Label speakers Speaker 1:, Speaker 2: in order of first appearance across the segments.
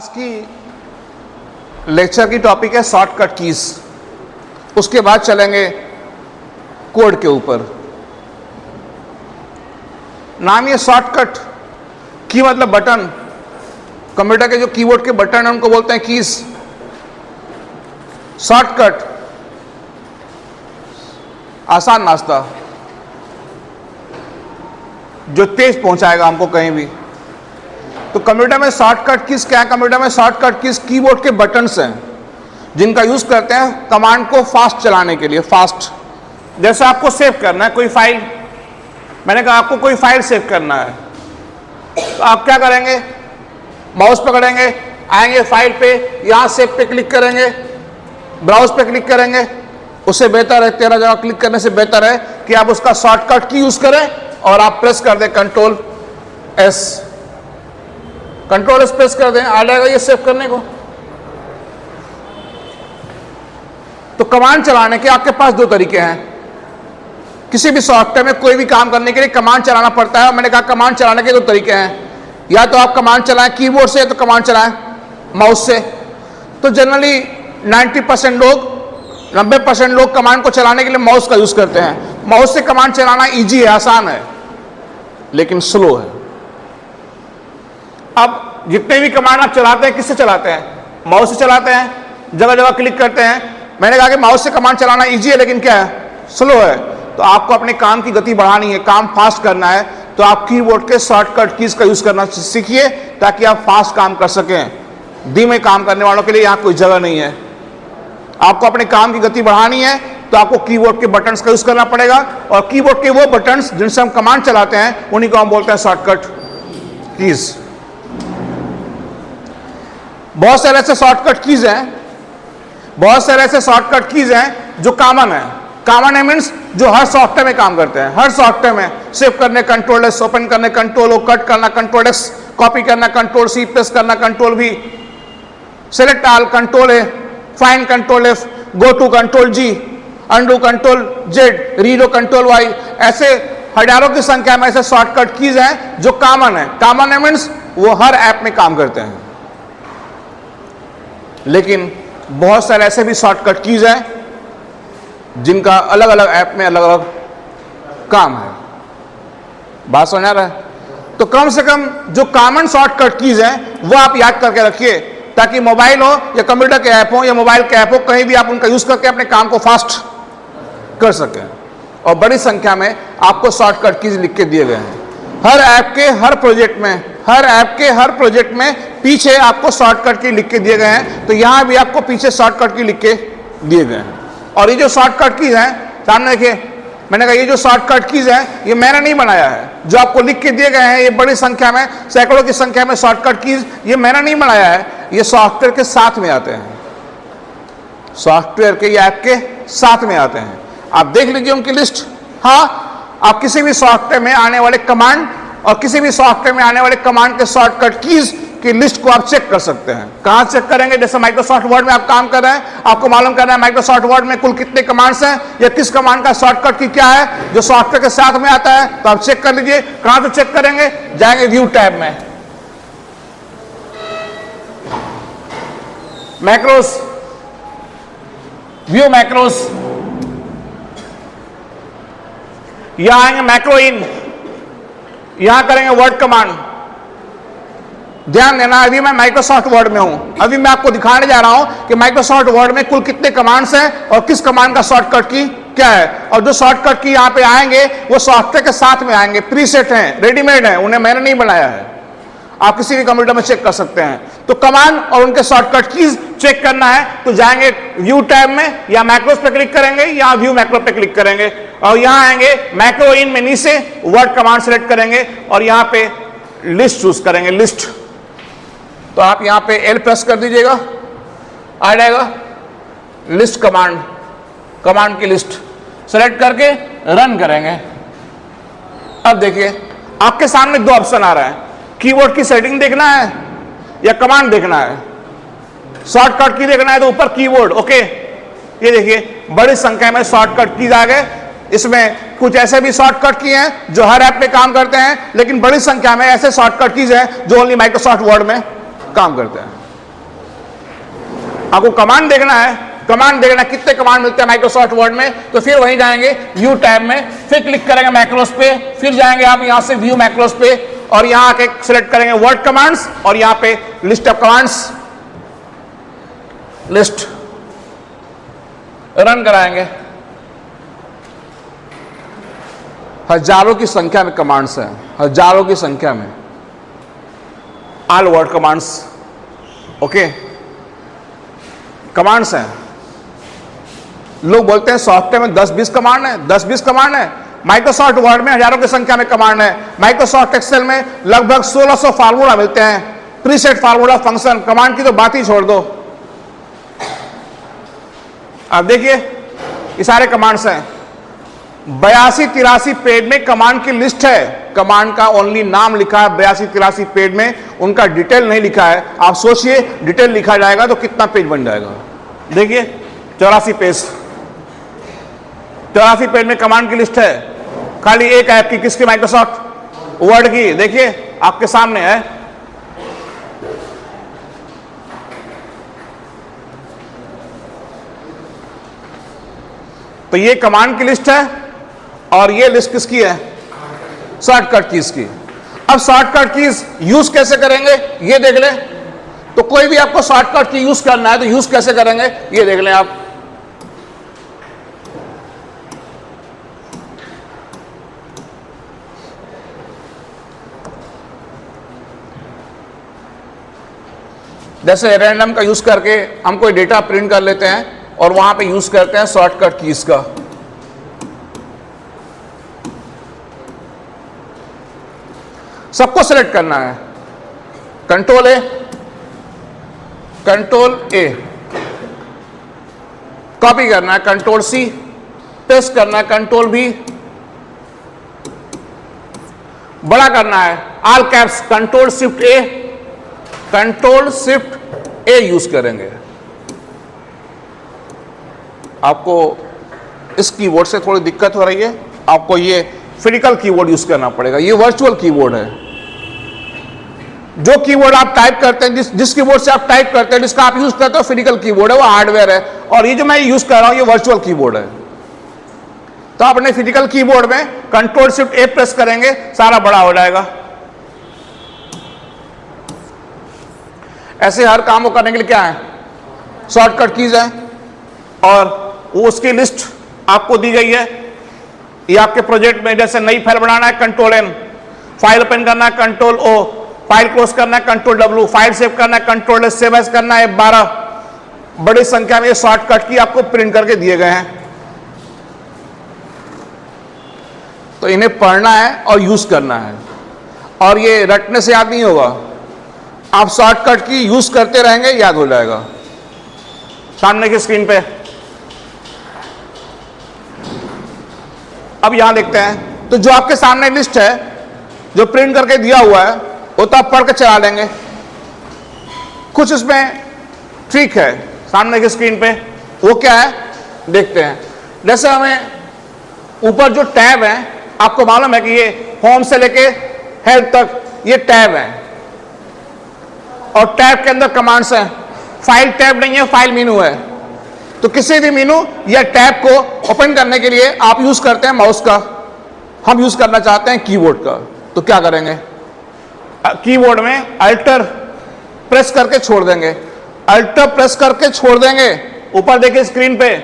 Speaker 1: आज की लेक्चर की टॉपिक है शॉर्टकट कीज। उसके बाद चलेंगे कोड के ऊपर। नाम ये शॉर्टकट की मतलब बटन। कंप्यूटर के जो कीबोर्ड के बटन हैं उनको बोलते हैं कीज। शॉर्टकट आसान नाश्ता जो तेज पहुंचाएगा हमको कहीं भी। तो कंप्यूटर में शॉर्टकट कीज क्या है? कंप्यूटर में शॉर्टकट कीज कीबोर्ड के बटन्स हैं जिनका यूज करते हैं कमांड को फास्ट चलाने के लिए। फास्ट जैसे आपको सेव करना है कोई फाइल, मैंने कहा आपको कोई फाइल सेव करना है तो आप क्या करेंगे? माउस पकड़ेंगे, आएंगे फाइल पे, यहां सेव पे क्लिक करेंगे, ब्राउज पे क्लिक करेंगे। उससे बेहतर है 13 जगह क्लिक करने से बेहतर है कि आप उसका शॉर्टकट की यूज करें और आप प्रेस कर दें control S. Control S press कर दें, आ जाएगा ये सेव करने को। तो कमांड चलाने के आपके पास दो तरीके हैं। किसी भी सॉफ्टवेयर में कोई भी काम करने के लिए कमांड चलाना पड़ता है और मैंने कहा कमांड चलाने के दो तरीके हैं। या तो आप कमांड चलाएं कीबोर्ड से या तो कमांड चलाएं माउस से। तो जनरली 90% लोग 90% लोग कमांड को चलाने के लिए माउस का यूज करते हैं। माउस से कमांड चलाना इजी है, आसान है, लेकिन स्लो है। अब जितने भी कमांड आप चलाते हैं किससे चलाते हैं? माउस से चलाते हैं, जगह जगह क्लिक करते हैं। मैंने कहा कि माउस से कमांड चलाना इजी है लेकिन क्या है? स्लो है। तो आपको अपने काम की गति बढ़ानी है, काम फास्ट करना है, तो आप कीबोर्ड के शॉर्टकट कीज का यूज करना सीखिए ताकि आप फास्ट काम कर सकें। धीमे काम करने वालों के लिए यहां कोई जगह नहीं है। आपको अपने काम की गति बढ़ानी है तो आपको कीबोर्ड के बटन्स का यूज करना पड़ेगा और कीबोर्ड के वो बटन्स जिनसे हम कमांड चलाते हैं उन्हीं को हम बोलते हैं शॉर्टकट कीज। बहुत सारे ऐसे शॉर्टकट कीज हैं, बहुत सारे ऐसे शॉर्टकट कीज हैं जो कॉमन है। कॉमन है मीन्स जो हर सॉफ्टवेयर में काम करते हैं। हर सॉफ्टवेयर में सेव करने कंट्रोल एस, ओपन करने कंट्रोल ओ, कट करना कंट्रोल एक्स, कॉपी करना कंट्रोल सी, पेस्ट करना control V, select all control A, find control F, go to control G, undo control Z, redo control Y. ऐसे हजारों की संख्या में ऐसे शॉर्टकट कीज हैं जो कॉमन है। कॉमन है मीन्स वो हर ऐप में काम करते हैं। लेकिन बहुत सारे ऐसे भी शॉर्टकट कीज हैं जिनका अलग अलग ऐप में अलग अलग काम है। बात समझ आ रहा है? तो कम से कम जो कॉमन शॉर्टकट कीज हैं वो आप याद करके रखिए ताकि मोबाइल हो या कंप्यूटर के ऐप हो या मोबाइल के ऐप हो, कहीं भी आप उनका यूज करके अपने काम को फास्ट कर सकें। और बड़ी संख्या में आपको शॉर्टकट कीज लिख के दिए गए हैं। हर ऐप के हर प्रोजेक्ट में, हर ऐप के हर प्रोजेक्ट में पीछे आपको शॉर्टकट की लिख के दिए गए हैं। तो यहां भी आपको पीछे शॉर्टकट की लिख के दिए गए हैं। और ये जो शॉर्टकट कीज हैं सामने देखिए, मैंने कहा ये जो शॉर्टकट कीज हैं ये मैंने नहीं बनाया है। जो आपको लिख के दिए गए हैं ये बड़ी संख्या में, सैकड़ों की संख्या में शॉर्टकट कीज ये मैंने नहीं बनाया है। ये सॉफ्टवेयर के साथ में आते हैं, सॉफ्टवेयर के ऐप के साथ में आते हैं। आप देख लीजिए उनकी लिस्ट। हाँ, आप किसी भी सॉफ्टवेयर में आने वाले कमांड और किसी भी सॉफ्टवेयर में आने वाले कमांड के शॉर्टकट कीज की लिस्ट को आप चेक कर सकते हैं। कहां चेक करेंगे? जैसे माइक्रोसॉफ्ट वर्ड में आप काम कर रहे हैं, आपको मालूम करना है माइक्रोसॉफ्ट वर्ड में कुल कितने कमांड्स हैं या किस कमांड का शॉर्टकट की क्या है जो सॉफ्टवेयर के साथ में आता है, तो आप चेक कर लीजिए। कहां से चेक करेंगे? जाएंगे व्यू टैब में, मैक्रोस, व्यू मैक्रोस, यहां आएंगे मैक्रो इन, यहां करेंगे वर्ड कमांड। ध्यान देना, अभी मैं माइक्रोसॉफ्ट वर्ड में हूं। अभी मैं आपको दिखाने जा रहा हूं कि माइक्रोसॉफ्ट वर्ड में कुल कितने कमांड्स हैं और किस कमांड का शॉर्टकट की क्या है। और जो शॉर्टकट की यहां पे आएंगे वो सॉफ्टवेयर के साथ में आएंगे, प्रीसेट हैं, रेडीमेड हैं, उन्हें मैंने नहीं बनाया है। आप किसी भी कंप्यूटर में चेक कर सकते हैं। तो कमांड और उनके शॉर्टकट कीज चेक करना है तो जाएंगे व्यू टैब में, या मैक्रोस पे क्लिक करेंगे या व्यू मैक्रो पे क्लिक करेंगे और यहां आएंगे मैक्रो इन में नीचे वर्ड कमांड सेलेक्ट करेंगे और यहां पे लिस्ट चूज करेंगे, लिस्ट। तो आप यहां पे एल प्रेस कर दीजिएगा, आ जाएगा लिस्ट कमांड, कमांड की लिस्ट सेलेक्ट करके रन करेंगे। अब देखिए आपके सामने दो ऑप्शन आ रहा है, कीबोर्ड की सेटिंग देखना है या कमांड देखना है। शॉर्टकट की देखना है तो ऊपर कीबोर्ड, ओके। ये देखिए बड़ी संख्या में शॉर्टकट कीज आ गए। इसमें कुछ ऐसे भी शॉर्टकट की हैं जो हर ऐप में काम करते हैं, लेकिन बड़ी संख्या में ऐसे शॉर्टकट कीज हैं जो ओनली माइक्रोसॉफ्ट वर्ड में काम करते हैं। आपको कमांड देखना है, कितने कमांड मिलते हैं माइक्रोसॉफ्ट वर्ड में, तो फिर वहीं जाएंगे व्यू टैब में, फिर क्लिक करेंगे मैक्रोस पे, फिर जाएंगे आप यहां से व्यू मैक्रोस पे और यहां आके सिलेक्ट करेंगे वर्ड कमांड्स और यहां पे list of commands, list run कराएंगे। हजारों की संख्या में कमांड्स हैं, हजारों की संख्या में, all word commands, okay, commands हैं। लोग बोलते हैं सॉफ्टवेयर में 10-20 कमांड है, 10-20 कमांड है। माइक्रोसॉफ्ट वर्ड में हजारों की संख्या में कमांड है। माइक्रोसॉफ्ट एक्सेल में लगभग 1600 फार्मूला मिलते हैं, प्रीसेट फार्मूला, फंक्शन। कमांड की तो बात ही छोड़ दो। आप देखिए ये सारे कमांड्स हैं। 82-83 पेज में कमांड की लिस्ट है, कमांड का ओनली नाम लिखा है 82-83 पेज में, उनका डिटेल नहीं लिखा है। आप सोचिए डिटेल लिखा जाएगा तो कितना पेज बन जाएगा। देखिए 84 पेज में कमांड की लिस्ट है, खाली एक ऐप की, किसकी? माइक्रोसॉफ्ट वर्ड की। देखिए आपके सामने है। तो ये कमांड की लिस्ट है और ये लिस्ट किसकी है? शॉर्टकट कीज की। अब शॉर्टकट कीज यूज कैसे करेंगे ये देख लें। तो कोई भी आपको शॉर्टकट की यूज करना है तो यूज कैसे करेंगे ये देख लें आप। जैसे रैंडम का यूज करके हम कोई डेटा प्रिंट कर लेते हैं और वहां पे यूज करते हैं शॉर्टकट कीज का। सबको सिलेक्ट करना है, कंट्रोल ए, कॉपी करना है, कंट्रोल सी, पेस्ट करना है, कंट्रोल भी, बड़ा करना है, ऑल कैप्स, कंट्रोल शिफ्ट ए यूज करेंगे। आपको इस कीबोर्ड से थोड़ी दिक्कत हो रही है, आपको ये फिजिकल कीबोर्ड यूज करना पड़ेगा। ये वर्चुअल कीबोर्ड है। जो कीबोर्ड आप टाइप करते हैं, जिस कीबोर्ड से आप टाइप करते हैं, जिसका आप यूज करते हो, फिजिकल कीबोर्ड है, वो हार्डवेयर है। और ये जो मैं यूज कर रहा हूं ये वर्चुअल कीबोर्ड है। तो आप अपने फिजिकल कीबोर्ड में कंट्रोल शिफ्ट ए प्रेस करेंगे, सारा बड़ा हो जाएगा। ऐसे हर काम को करने के लिए क्या है? शॉर्टकट कीज है और वो उसकी लिस्ट आपको दी गई है। ये आपके प्रोजेक्ट में जैसे नई फाइल बनाना है, कंट्रोल एन, फाइल ओपन करना है, कंट्रोल ओ, फाइल क्लोज करना है, कंट्रोल डब्ल्यू, फाइल सेव करना है, कंट्रोल एस, सेव एज करना है। 12 बड़ी संख्या में ये शॉर्टकट की आपको प्रिंट करके दिए गए हैं। तो इन्हें पढ़ना है और यूज करना है, और ये रटने से याद नहीं होगा। आप शॉर्टकट की यूज करते रहेंगे, याद हो जाएगा। सामने की स्क्रीन पे अब यहां देखते हैं। तो जो आपके सामने लिस्ट है जो प्रिंट करके दिया हुआ है वो तो आप पढ़ के चला लेंगे। कुछ इसमें ट्रिक है सामने की स्क्रीन पे, वो क्या है देखते हैं। जैसे हमें ऊपर जो टैब है, आपको मालूम है कि ये होम से लेके हेल्प तक ये टैब है, और टैब के अंदर कमांड्स हैं। फाइल टैब नहीं है, फाइल मेनू है। तो किसी भी मेनू या टैब को ओपन करने के लिए आप यूज करते हैं माउस का। हम यूज करना चाहते हैं कीबोर्ड का, तो क्या करेंगे? कीबोर्ड में अल्टर प्रेस करके छोड़ देंगे, अल्टर प्रेस करके छोड़ देंगे। ऊपर देखिए स्क्रीन पे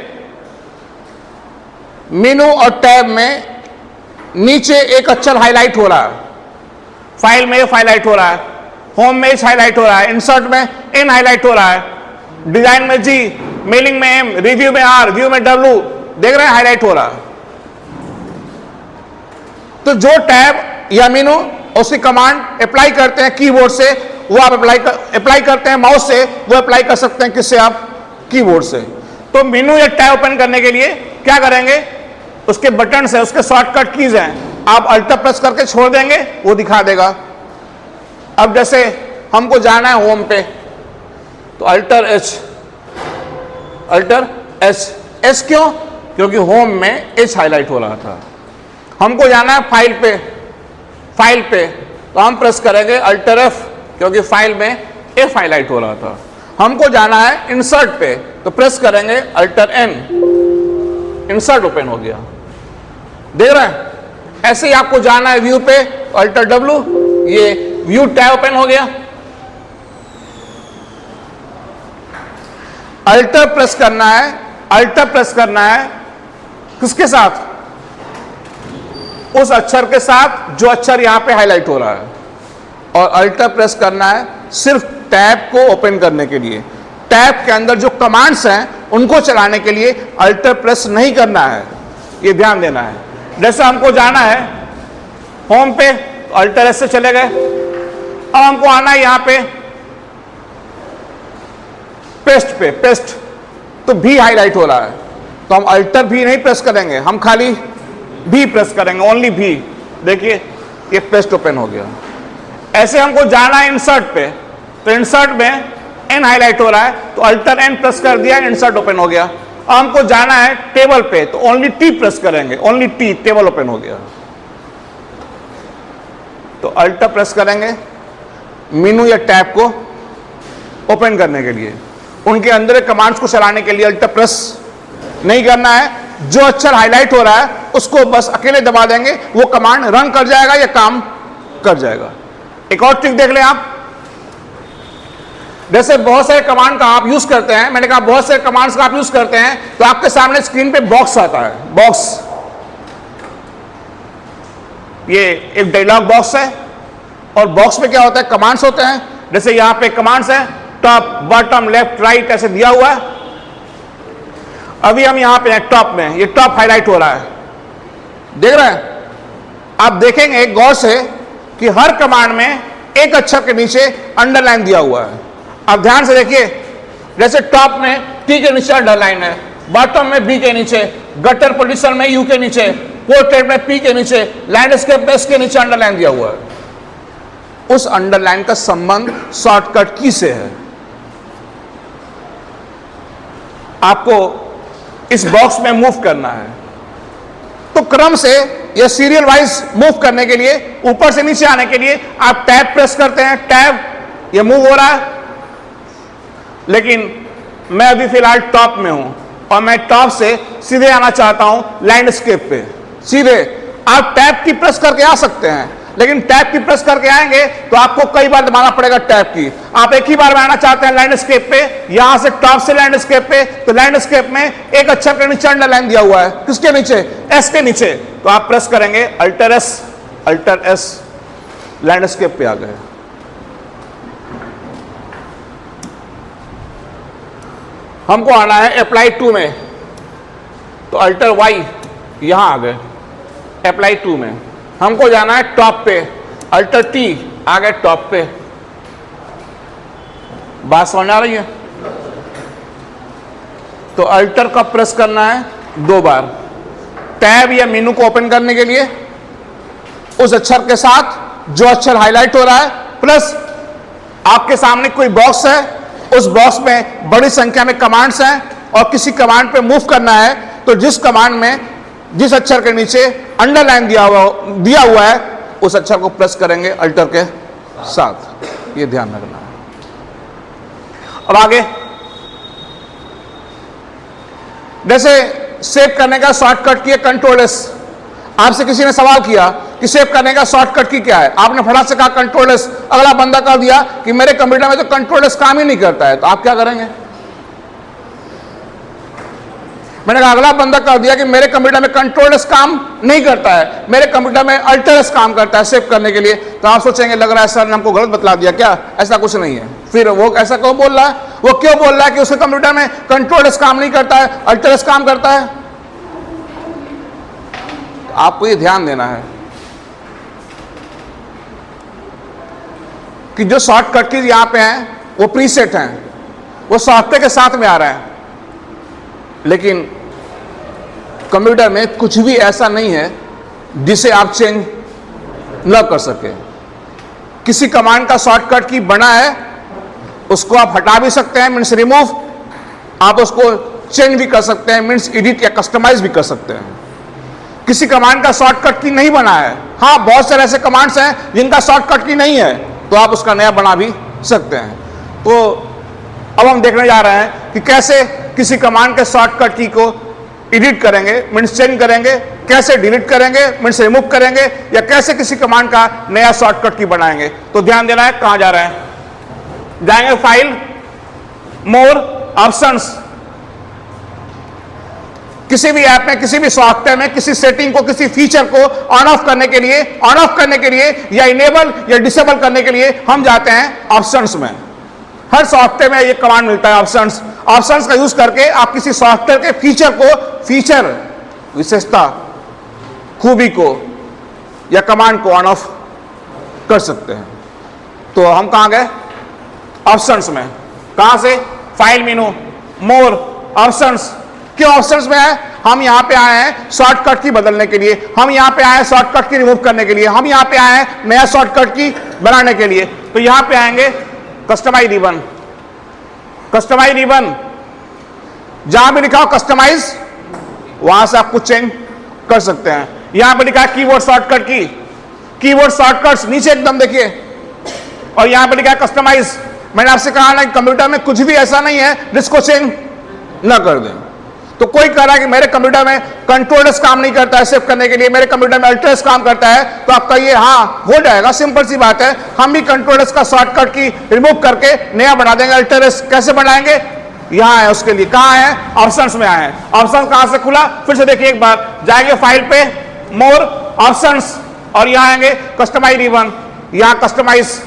Speaker 1: मेनू और टैब में नीचे एक अक्षर हाईलाइट हो रहा है। फाइल में एफ हाईलाइट हो रहा है, होम में एच हाईलाइट हो रहा है, इंसर्ट में एन हाईलाइट हो रहा है, डिजाइन में जी, मेलिंग में एम, रिव्यू में आर, व्यू में डब्ल्यू, देख रहे हैं हाईलाइट हो रहा है। तो जो टैब या मेनू उसकी कमांड अप्लाई करते हैं कीबोर्ड से, वो आप अप्लाई करते हैं माउस से, वो अप्लाई कर सकते हैं किससे? आप कीबोर्ड से। तो मेनू या टैब ओपन करने के लिए क्या करेंगे? उसके बटन है, उसके शॉर्टकट कीज हैं, आप अल्टर प्रेस करके छोड़ देंगे, वो दिखा देगा। अब जैसे हमको जाना है होम पे, तो अल्टर एच, एच क्यों? क्योंकि होम में एच हाईलाइट हो रहा था। हमको जाना है फाइल पे, तो हम प्रेस करेंगे अल्टर एफ, क्योंकि फाइल में एफ हाईलाइट हो रहा था। हमको जाना है इंसर्ट पे, तो प्रेस करेंगे अल्टर एन, इंसर्ट ओपन हो गया। देख रहे हैं? ऐसे ही आपको जाना है व्यू पे, अल्टर डब्ल्यू, ये व्यू टैब ओपन हो गया। अल्टर प्रेस करना है, अल्टर प्रेस करना है किसके साथ? उस अक्षर के साथ जो अक्षर यहां पे हाईलाइट हो रहा है, और अल्टर प्रेस करना है सिर्फ टैब को ओपन करने के लिए। टैब के अंदर जो कमांड्स हैं उनको चलाने के लिए अल्टर प्रेस नहीं करना है, ये ध्यान देना है। जैसे हमको जाना है होम पे, तो अल्टर एस से चले गए। अब हमको आना है यहां पे पेस्ट पे, पेस्ट, तो भी हाईलाइट हो रहा है, तो हम अल्टर भी नहीं प्रेस करेंगे, हम खाली भी प्रेस करेंगे, ओनली भी। देखिए ये पेस्ट ओपन हो गया। ऐसे हमको जाना है इंसर्ट पे, तो इंसर्ट में एन हाईलाइट हो रहा है, तो अल्टर एन प्रेस कर दिया, इंसर्ट ओपन हो गया। अब हमको जाना है टेबल पे, तो ओनली टी प्रेस करेंगे, ओनली टी, टेबल ओपन हो गया। तो अल्टर प्रेस करेंगे मेनू या टैब को ओपन करने के लिए। उनके अंदर कमांड्स को चलाने के लिए अल्टर प्रेस नहीं करना है। जो अक्षर हाईलाइट हो रहा है उसको बस अकेले दबा देंगे, वो कमांड रन कर जाएगा या काम कर जाएगा। एक और ट्रिक देख लें आप। जैसे बहुत सारे कमांड का आप यूज करते हैं, मैंने कहा बहुत सारे कमांड्स का आप यूज करते हैं, तो आपके सामने स्क्रीन पे बॉक्स आता है, बॉक्स, ये एक डायलॉग बॉक्स है, और बॉक्स में क्या होता है? कमांड्स होते हैं। जैसे यहां पे कमांड्स है, टॉप, बॉटम, लेफ्ट, राइट, ऐसे दिया हुआ है। अभी हम यहां पे हैं टॉप में, ये टॉप हाईलाइट हो रहा है, देख रहे हैं? आप देखेंगे गौर से कि हर कमांड में एक अक्षर के नीचे अंडरलाइन दिया हुआ है। अब ध्यान से देखिए, जैसे टॉप में टी के नीचे अंडरलाइन है, बॉटम में बी के नीचे, गटर पोजीशन में यू के नीचे, पोर्ट्रेट में पी के नीचे, लैंडस्केप में एस के नीचे अंडरलाइन दिया हुआ है। उस अंडरलाइन का संबंध शॉर्टकट की से है। आपको इस बॉक्स में मूव करना है, तो क्रम से या सीरियल वाइज मूव करने के लिए, ऊपर से नीचे आने के लिए आप टैब प्रेस करते हैं, टैब, ये मूव हो रहा है। लेकिन मैं अभी फिलहाल टॉप में हूं और मैं टॉप से सीधे आना चाहता हूं लैंडस्केप पे, सीधे। आप टैब की प्रेस करके आ सकते हैं, लेकिन टैब की प्रेस करके आएंगे तो आपको कई बार दबाना पड़ेगा टैब की। आप एक ही बार में आना चाहते हैं लैंडस्केप पे, यहां से टॉप से लैंडस्केप पे, तो लैंडस्केप में एक अक्षर के नीचे अंडरलाइन दिया हुआ है, किसके नीचे? एस के नीचे। तो आप प्रेस करेंगे अल्टर एस, लैंडस्केप पे आ गए। हमको आना है अप्लाई टू में, तो अल्टर वाई, यहां आ गए अप्लाई टू में। हमको जाना है टॉप पे, अल्टर टी, आ गए टॉप पे। बात समझ आ रही है? तो अल्टर का प्रेस करना है 2 बार, टैब या मेनू को ओपन करने के लिए, उस अक्षर के साथ जो अक्षर हाईलाइट हो रहा है, प्लस आपके सामने कोई बॉक्स है, उस बॉक्स में बड़ी संख्या में कमांड्स हैं, और किसी कमांड पे मूव करना है, तो जिस कमांड में जिस अक्षर के नीचे अंडरलाइन दिया हुआ है, उस अक्षर को प्रेस करेंगे अल्टर के साथ। ये ध्यान रखना है। अब आगे, जैसे सेव करने का शॉर्टकट की कंट्रोल एस। आपसे किसी ने सवाल किया कि सेव करने का शॉर्टकट की क्या है, आपने फटाक से कहा कंट्रोल एस, अगला बंदा कर दिया कि मेरे कंप्यूटर में तो कंट्रोल एस काम ही नहीं करता है, तो आप क्या करेंगे? मैंने कहा अगला बंदा कर दिया कि मेरे कंप्यूटर में कंट्रोल एस काम नहीं करता है, मेरे कंप्यूटर में अल्टर एस काम करता है सेव करने के लिए। तो आप सोचेंगे लग रहा है सर ने हमको गलत बतला दिया क्या? ऐसा कुछ नहीं है। फिर वो ऐसा क्यों बोल रहा है? वो क्यों बोल रहा है कि उसके कंप्यूटर में कंट्रोल एस काम नहीं करता है, अल्टर एस काम करता है? आपको ये ध्यान देना है कि जो शॉर्टकट कीज यहां पे हैं वो प्रीसेट हैं, वो सॉफ्टवेयर के साथ में आ रहा है, लेकिन कंप्यूटर में कुछ भी ऐसा नहीं है जिसे आप चेंज न कर सके। किसी कमांड का शॉर्टकट की बना है, उसको आप हटा भी सकते हैं, मीन्स रिमूव, आप उसको चेंज भी कर सकते हैं, मीन्स एडिट या कस्टमाइज भी कर सकते हैं। किसी कमांड का शॉर्टकट की नहीं बना है, हाँ बहुत सारे ऐसे कमांड्स हैं जिनका शॉर्टकट की नहीं है, तो आप उसका नया बना भी सकते हैं। तो अब हम देखने जा रहे हैं कि कैसे किसी कमांड के शॉर्टकट की को एडिट करेंगे, मीन्स चेंज करेंगे, कैसे डिलीट करेंगे, मीन्स रिमूव करेंगे, या कैसे किसी कमांड का नया शॉर्टकट की बनाएंगे। तो ध्यान देना है कहां जा रहे हैं, जाएंगे फाइल, मोर, ऑप्शंस। किसी भी ऐप में, किसी भी सॉफ्टवेयर में किसी सेटिंग को, किसी फीचर को ऑन ऑफ करने के लिए या इनेबल या डिसेबल करने के लिए हम जाते हैं ऑप्शंस में। हर सॉफ्टवेयर में ये कमांड मिलता है ऑप्शंस। ऑप्शंस का यूज करके आप किसी सॉफ्टवेयर के फीचर विशेषता, खूबी को या कमांड को ऑन ऑफ कर सकते हैं। तो हम कहां गए, ऑप्शंस में। कहां से, फाइल मेनू, मोर, ऑप्शंस। क्यों ऑप्शंस में है, हम यहां पे आए हैं शॉर्टकट की बदलने के लिए, हम यहां पे आए हैं शॉर्टकट की रिमूव करने के लिए, हम यहां पे आए हैं नया शॉर्टकट की बनाने के लिए। तो यहां पे आएंगे कस्टमाइज रिबन। कस्टमाइज रिबन, जहां भी लिखा हो कस्टमाइज, वहां से आप कुछ चेंज कर सकते हैं। यहां पे लिखा है कीबोर्ड शॉर्टकट की, कीबोर्ड शॉर्टकट्स नीचे एकदम देखिए, और यहां पे लिखा है कस्टमाइज। मैंने आपसे कहा ना, कंप्यूटर में कुछ भी ऐसा नहीं है जिसको चेंज ना कर दें। तो कोई कह रहा है कि मेरे कंप्यूटर में कंट्रोलर्स काम नहीं करता है सेव करने के लिए, मेरे कंप्यूटर में अल्टर्स काम करता है, तो आप कहिए हाँ हो जाएगा, सिंपल सी बात है। हम भी कंट्रोलर्स का शॉर्टकट की रिमूव करके नया बना देंगे अल्टर्स। कैसे बनाएंगे, यहां है उसके लिए। कहां है, ऑप्शंस में आए हैं। ऑप्शन कहां से खुला, फिर से देखिए एक बार, जाएंगे फाइल पे, मोर, ऑप्शंस, और यहां आएंगे कस्टमाइज रिबन। यहां कस्टमाइज,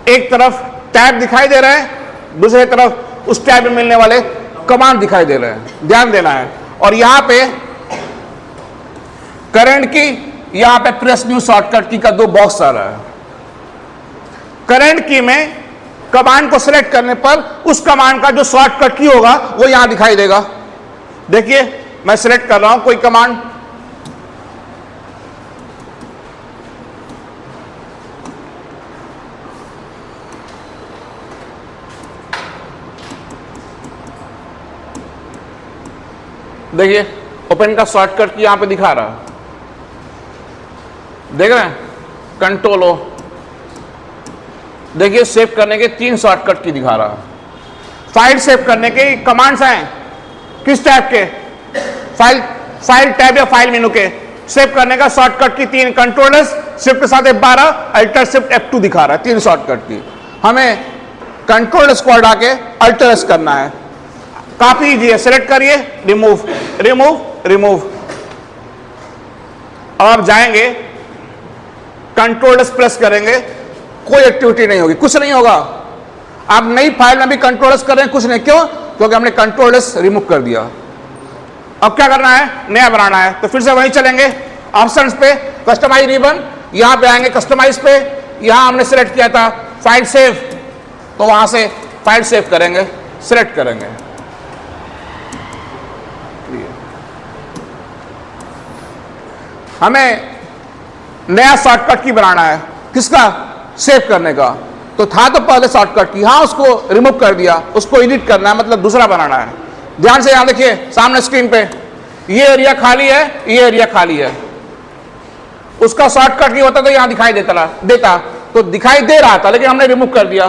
Speaker 1: एक तरफ टैब दिखाई दे रहे हैं, दूसरी तरफ उस टैब में मिलने वाले कमांड दिखाई दे रहे हैं, ध्यान देना है। और यहां पे करंट की, यहां पे प्रेस न्यू शॉर्टकट की का 2 बॉक्स आ रहा है। करंट की में कमांड को सिलेक्ट करने पर उस कमांड का जो शॉर्टकट की होगा वो यहां दिखाई देगा। देखिए मैं सिलेक्ट कर रहा हूं कोई कमांड, देखिए ओपन का शॉर्टकट की यहां पे दिखा रहा है, देख रहे हैं, कंट्रोल ओ। देखिए सेव करने के 3 शॉर्टकट की दिखा रहा है। फाइल सेव करने के कमांड्स हैं, किस टाइप के, फाइल टैब या फाइल मेनू के। सेव करने का शॉर्टकट की 3, कंट्रोलर्स, शिफ्ट के साथ F12, अल्टर शिफ्ट F2 दिखा रहा है, 3 शॉर्टकट की। हमें कंट्रोलर्स को हटा के अल्टर्स करना है, काफी इजी है। सेलेक्ट करिए, रिमूव, रिमूव, रिमूव। अब आप जाएंगे कंट्रोलर्स प्रेस करेंगे, कोई एक्टिविटी नहीं होगी, कुछ नहीं होगा। आप नई फाइल में भी कंट्रोलर्स कर रहे हैं, कुछ नहीं। क्यों, क्योंकि हमने कंट्रोलर्स रिमूव कर दिया। अब क्या करना है, नया बनाना है। तो फिर से वहीं चलेंगे ऑप्शंस पे, कस्टमाइज रिबन, यहां पे आएंगे कस्टमाइज पे। यहां हमने सिलेक्ट किया था फाइल सेव, तो वहां से फाइल सेव करेंगे, सिलेक्ट करेंगे। हमें नया शॉर्टकट की बनाना है, किसका, सेव करने का। तो था तो पहले शॉर्टकट की, हाँ उसको रिमूव कर दिया, उसको एडिट करना है, मतलब दूसरा बनाना है। ध्यान से यहां देखिए सामने स्क्रीन पे, ये एरिया खाली है, ये एरिया खाली है। उसका शॉर्टकट नहीं होता तो यहां दिखाई देता, तो दिखाई दे रहा था लेकिन हमने रिमूव कर दिया।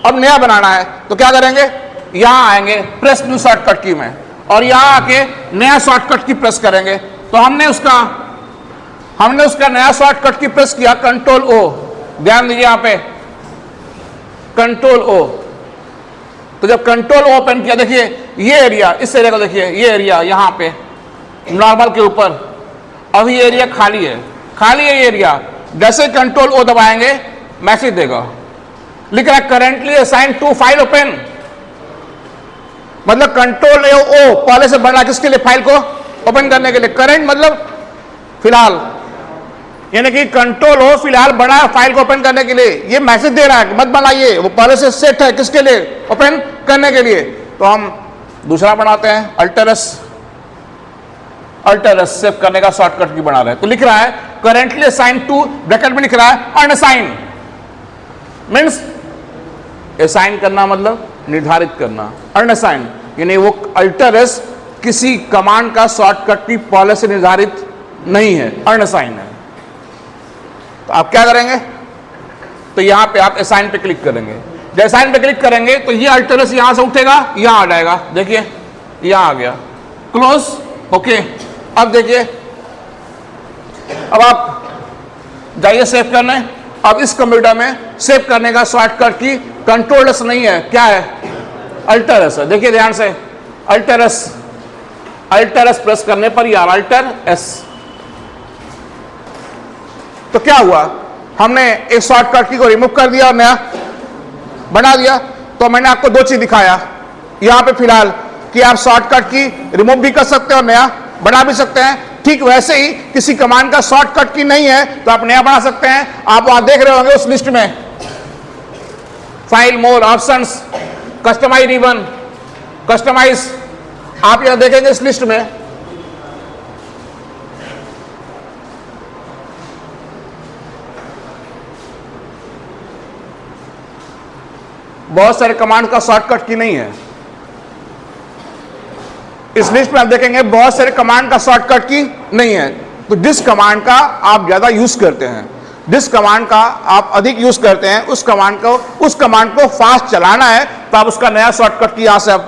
Speaker 1: अब नया बनाना है तो क्या करेंगे, यहां आएंगे प्रेस न्यू शॉर्टकट की में, और यहां आके नया शॉर्टकट की प्रेस करेंगे। तो हमने उसका नया शॉर्टकट की प्रेस किया, कंट्रोल ओ। ध्यान दीजिए यहां पे कंट्रोल ओ। तो जब कंट्रोल ओ ओपन किया, देखिए ये एरिया, इस एरिया को देखिए, ये एरिया यहां पे नॉर्मल के ऊपर, अब ये एरिया खाली है, खाली है ये एरिया। जैसे कंट्रोल ओ दबाएंगे मैसेज देगा, लिख रहा है currently assign to file open. मतलब कंट्रोल ओ पहले से बढ़ रहा, किसके लिए, फाइल को ओपन करने के लिए। करंट मतलब फिलहाल, यानी कि कंट्रोल हो फिलहाल बड़ा फाइल को ओपन करने के लिए। ये मैसेज दे रहा है कि मत बनाइए, वो पहले से सेट है, किसके लिए, ओपन करने के लिए। तो हम दूसरा बनाते हैं, अल्टरस सेव करने का शॉर्टकट की बना रहे हैं। तो लिख रहा है करेंटली असाइन टू, ब्रैकेट में लिख रहा है अनअसाइन, मीन्स असाइन करना मतलब निर्धारित करना, अनअसाइन यानी वो अल्टरस किसी कमांड का शॉर्टकट की पहले से निर्धारित नहीं है, अनअसाइन है। तो आप क्या करेंगे, तो यहां पे आप असाइन पे क्लिक करेंगे। जब असाइन पे क्लिक करेंगे तो ये अल्टरस यहां से उठेगा, यहां आ जाएगा, देखिए यहां आ गया, क्लोज, ओके। अब देखिए, अब आप जाइए सेव करने। अब इस कंप्यूटर में सेव करने का शॉर्टकट की कंट्रोल एस नहीं है, क्या है, अल्टर एस है। देखिए ध्यान से, alter S, alter S press करने पर यार अल्टर एस, तो क्या हुआ, हमने एक शॉर्टकट की को रिमूव कर दिया और नया बना दिया। तो मैंने आपको दो चीज दिखाया यहां पे फिलहाल कि आप शॉर्टकट की रिमूव भी कर सकते हैं और नया बना भी सकते हैं। ठीक वैसे ही किसी कमांड का शॉर्टकट की नहीं है तो आप नया बना सकते हैं। आप वहां देख रहे होंगे उस लिस्ट में फाइल, मोर, ऑप्शंस, कस्टमाइज रिबन, कस्टमाइज, आप यहां देखेंगे इस लिस्ट में बहुत सारे कमांड का शॉर्टकट की नहीं है। इस लिस्ट में आप देखेंगे बहुत सारे कमांड का शॉर्टकट की नहीं है। तो जिस कमांड का आप ज्यादा यूज करते हैं, जिस कमांड का आप अधिक यूज करते हैं, उस कमांड को फास्ट चलाना है तो आप उसका नया शॉर्टकट की यहां से आप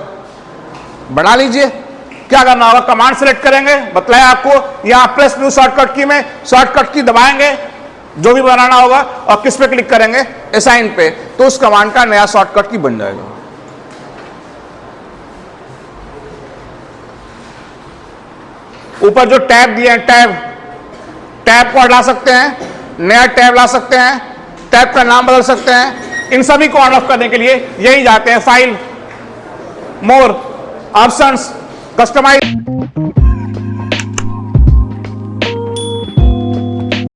Speaker 1: बना लीजिए। क्या करना होगा, कमांड सेलेक्ट करेंगे, बतलाया आपको, यहां प्रेस न्यू शॉर्टकट की में शॉर्टकट की दबाएंगे जो भी बनाना होगा और किस पे क्लिक करेंगे, असाइन पे, तो उस कमांड का नया शॉर्टकट की बन जाएगा। ऊपर जो टैब दिए हैं, टैब को हटा सकते हैं, नया टैब ला सकते हैं, टैब का नाम बदल सकते हैं। इन सभी को ऑन ऑफ करने के लिए यही जाते हैं, फाइल, मोर, ऑप्शंस, कस्टमाइज।